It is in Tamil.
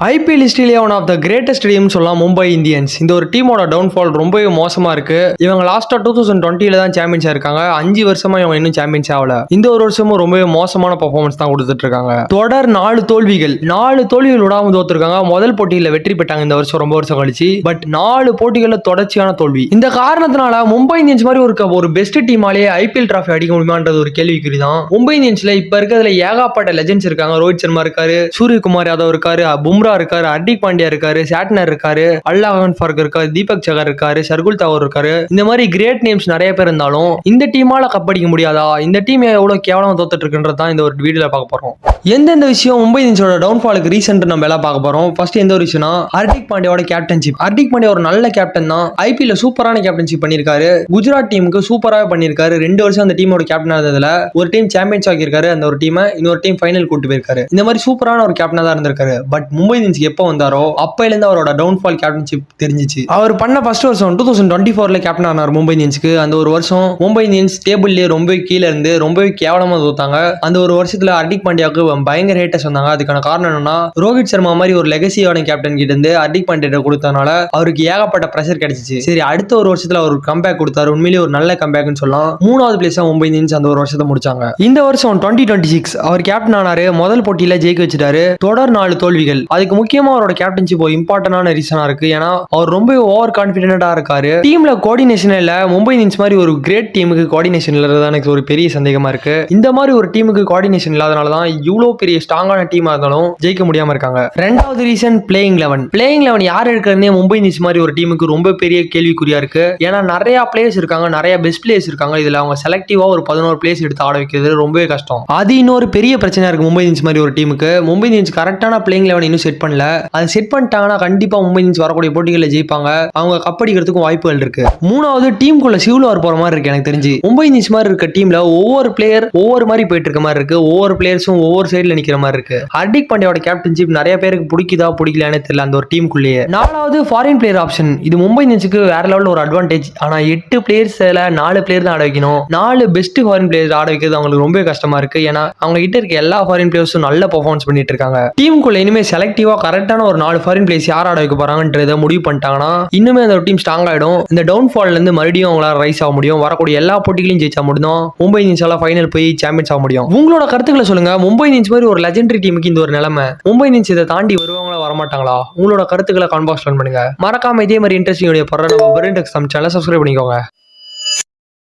ஐபிஎல் ஹிஸ்டரியிலே one of the greatest team சொல்லலாம் மும்பை இந்தியன்ஸ். இந்த ஒரு டீமோட டவுன்ஃபால் ரொம்பவே மோசமா இருக்கு. இவங்க லாஸ்டா 2020 தான் சாம்பியன்ஸ் இருக்காங்க. 5 வருஷமா இவங்க இன்னும் சாம்பியன்ஸ் ஆகல. இந்த ஒரு வருஷமும் ரொம்பவே மோசமான பெர்ஃபார்மன்ஸ் தான் கொடுத்துட்டு இருக்காங்க. தொடர் 4 தோல்விகள் விடாம தோத்துருக்காங்க. முதல் போட்டியில வெற்றி பெற்றாங்க இந்த வருஷம் ரொம்ப வருஷம் கழிச்சு. பட் 4 போட்டிகள்ல தொடர்ச்சியான தோல்வி. இந்த காரணத்தினால மும்பை இந்தியன்ஸ் மாதிரி ஒரு பெஸ்ட் டீமாலே ஐபிஎல் டிராஃபி அடிக்க முடியுமான்றது ஒரு கேள்விக்குறி தான். மும்பை இந்தியன்ஸ்ல இப்ப இருக்கிறதுல ஏகாப்பட்ட லெஜெண்ட்ஸ் இருக்காங்க. ரோஹித் சர்மா இருக்காரு, சூரியகுமார் யாதவ் இருக்காரு, பும்ரா இருக்காரு, ஹர்திக் பாண்டியா இருக்காரு, சாட்னர் இருக்காரு, அல்லாஹன் ஃபார்க் இருக்காரு, தீபக் சகர் இருக்காரு, ஷர்குல் தாக்கூர் இருக்காரு. இந்த மாதிரி கிரேட் நேம்ஸ் நிறைய பேர் இருந்தாலும் இந்த டீமால கப்படிக்க முடியாதா? இந்த டீம் எவ்வளவு கேவலமா தோத்துட்டு இருக்குன்றது தான் இந்த ஒரு வீடியோல பார்க்க போறோம். எந்தெந்த விஷயம் மும்பை இந்தியன்ஸோட டவுன்ஃபாலுக்கு ரீசன்ட் நம்ம எல்லாம் பார்க்க போறோம். ஃபர்ஸ்ட் எந்த ஒரு விஷயம்னா ஹர்திக் பாண்டியாவோட கேப்டன்ஷிப். ஹர்திக் பாண்டியா ஒரு நல்ல கேப்டன் தான். ஐபிஎல் சூப்பரான கேப்டன்ஷிப் பண்ணிருக்காரு. குஜராத் டீமுக்கு சூப்பராக பண்ணிருக்காரு. 2 வருஷம் அந்த டீமோட கேப்டனா இருந்ததுல ஒரு டீம் சாம்பியன்ஸ் ஆகியிருக்காரு. அந்த ஒரு டீமை இன்னொரு டீம் ஃபைனல் கூட்டு போயிருக்காரு. இந்த மாதிரி சூப்பரான ஒரு கேப்டனா தான் இருந்திருக்காரு. பட் மும்பை இந்தியன்ஸ்க்கு எப்போ வந்தாரோ அப்பையில இருந்து அவரோட டவுன்ஃபால் கேப்டன்ஷிப் தெரிஞ்சிச்சு. அவர் பண்ண ஃபர்ஸ்ட் வருஷம் 2024 கேப்டன் ஆனார் மும்பை இந்தியன்ஸ்க்கு. அந்த ஒரு வருஷம் மும்பை இந்தியன்ஸ் டேபிள்லயே ரொம்ப கீழே இருந்து ரொம்பவே கேவலமா தோத்தாங்க. அந்த ஒரு வருஷத்துல ஹர்திக் பாண்டியாவுக்கு பயங்கர ஹேட்டர்ஸ் வந்தாங்க. அதுக்கான காரணம் என்னன்னா ரோஹித் சர்மா மாதிரி ஒரு லெகசியான கேப்டன் கிட்ட இருந்து ஹர்திக் பாண்டியா கொடுத்தனால அவருக்கு ஏகப்பட்ட பிரஷர் கிடைச்சிச்சு. சரி, அடுத்த ஒரு வருஷத்துல அவர் கம்பேக் கொடுத்தாரு. உண்மையிலேயே ஒரு நல்ல கம்பேக்னு சொல்லலாம். 3வது பிளேஸா மும்பை இந்தியன்ஸ் அந்த ஒரு வருஷத்தை முடிச்சாங்க. இந்த வருஷம் 2026 அவர் கேப்டன் ஆனாரு. முதல் போட்டியில ஜெயிக்க வச்சுட்டாரு. தொடர் 4 தோல்விகள். அதுக்கு முக்கியமா அவரோட கேப்டன்ஷிப் ஒரு இம்பார்ட்டன்டான ரீசனா இருக்கு. ஏன்னா அவர் ரொம்ப ஓவர் கான்பிடென்டா இருக்காரு. டீம்ல கோஆர்டினேஷன் இல்ல. மும்பை இந்தியன்ஸ் மாதிரி ஒரு கிரேட் டீமுக்கு கோஆர்டினேஷன் இல்லறது எனக்கு ஒரு பெரிய சந்தேகமா இருக்கு. இந்த மாதிரி ஒரு டீமுக்கு கோஆர்டினேஷன் இல்லாதனால தான் இவ்வளவு பெரிய ஸ்ட்ராங்கான டீமா இருந்தாலும் ஜெயிக்க முடியாம இருக்காங்க. 2வது ரீசன் பிளேயிங் 11 யார் எடுக்கிறதே மும்பை இந்தியன்ஸ் மாதிரி ஒரு டீமுக்கு ரொம்ப பெரிய கேள்விக்குறியா இருக்கு. ஏன்னா நிறைய பிளேயர்ஸ் இருக்காங்க, நிறைய பெஸ்ட் பிளேயர்ஸ் இருக்காங்க. இதுல அவங்க செலக்டிவா ஒரு 11 பிளேயர்ஸ் எடுத்து ஆட வைக்கிறது ரொம்பவே கஷ்டம். அது இன்னொரு பெரிய பிரச்சனையா இருக்கு மும்பை இந்தியன்ஸ் மாதிரி ஒரு டீமுக்கு. மும்பை இந்தியன்ஸ் கரெக்டான பிளேயிங் 11 இன்னும் செட் பண்ணல. அது செட் பண்ணிட்டாங்கன்னா கண்டிப்பா மும்பை இந்தியன்ஸ் வரக்கூடிய போட்டிகளில் ஜெயிப்பாங்க. அவங்க கப்படிக்கிறதுக்கும் வாய்ப்புகள் இருக்கு. 3வது டீமுக்குள்ள சிவில் வார் போற மாதிரி இருக்கு எனக்கு தெரிஞ்சு. மும்பை இந்தியன்ஸ் மாதிரி இருக்க டீம்ல ஒவ்வொரு பிளேயர் ஒவ்வொரு மாதிரி போயிட்டு இருக்க மாதிரி இருக்கு. ஒவ்வொரு பிளேயர்ஸும் ஒவ்வொரு சைடுல நிக்கிற மாதிரி இருக்கு. ஹர்திக் பாண்டியாவோட கேப்டன்ஷிப் நிறைய பேருக்கு பிடிக்குதா பிடிக்கலான்னு தெரியல அந்த ஒரு டீமுக்குள்ளேயே. 4வது ஃபாரின் பிளேயர் ஆப்ஷன். இது மும்பை இந்தியன்ஸுக்கு வேற லெவலில் ஒரு அட்வான்டேஜ். ஆனா 8 பிளேயர்ஸ்ல 4 பிளேயர் தான் ஆட வைக்கணும். 4 பெஸ்ட் ஃபாரின் பிளேயர் ஆட வைக்கிறது அவங்களுக்கு ரொம்ப கஷ்டமா இருக்கு. ஏன்னா அவங்க கிட்ட இருக்க எல்லா ஃபாரின் பிளேயர்ஸும் நல்ல பெர்ஃபார்மன்ஸ் பண்ணிட்டு இருக்காங்க. டீமுக்குள்ள இனிமே செலக்டிவா கரெக்டான ஒரு 4 ஃபாரின் பிளேயர்ஸ் யார் ஆட வைக்க போறாங்கன்றத முடிவு பண்ணிட்டாங்கன்னா இன்னுமே அந்த டீம் ஸ்ட்ராங் ஆயிடும். இந்த டவுன்ஃபால்ல இருந்து மறுபடியும் அவங்களால ரைஸ் ஆக முடியும். வரக்கூடிய எல்லா போட்டிகளையும் ஜெயிச்சா முடியும். மும்பை இந்தியன்ஸால ஃபைனல் போய் சாம்பியன்ஸ் ஆக முடியும். உங்களோட கருத்துக்களை சொல்லுங்க. மும்பை இந்தியன்ஸ் மாதிரி ஒரு லெஜெண்டரி டீமுக்கு இந்த ஒரு நிலைமை, மும்பை இந்தியன்ஸ் இதை தாண்டி வருவாங்களா வரமாட்டாங்களா? உங்களோட கருத்துக்களை கமெண்ட் பாக்ஸ்ல பண்ணுங்க. மறக்காம இதே மாதிரி இன்ட்ரெஸ்டிங் வீடியோ போடுற நம்ம பிரெயின் டெக் சேனலை சப்ஸ்கிரைப் பண்ணிக்கோங்க.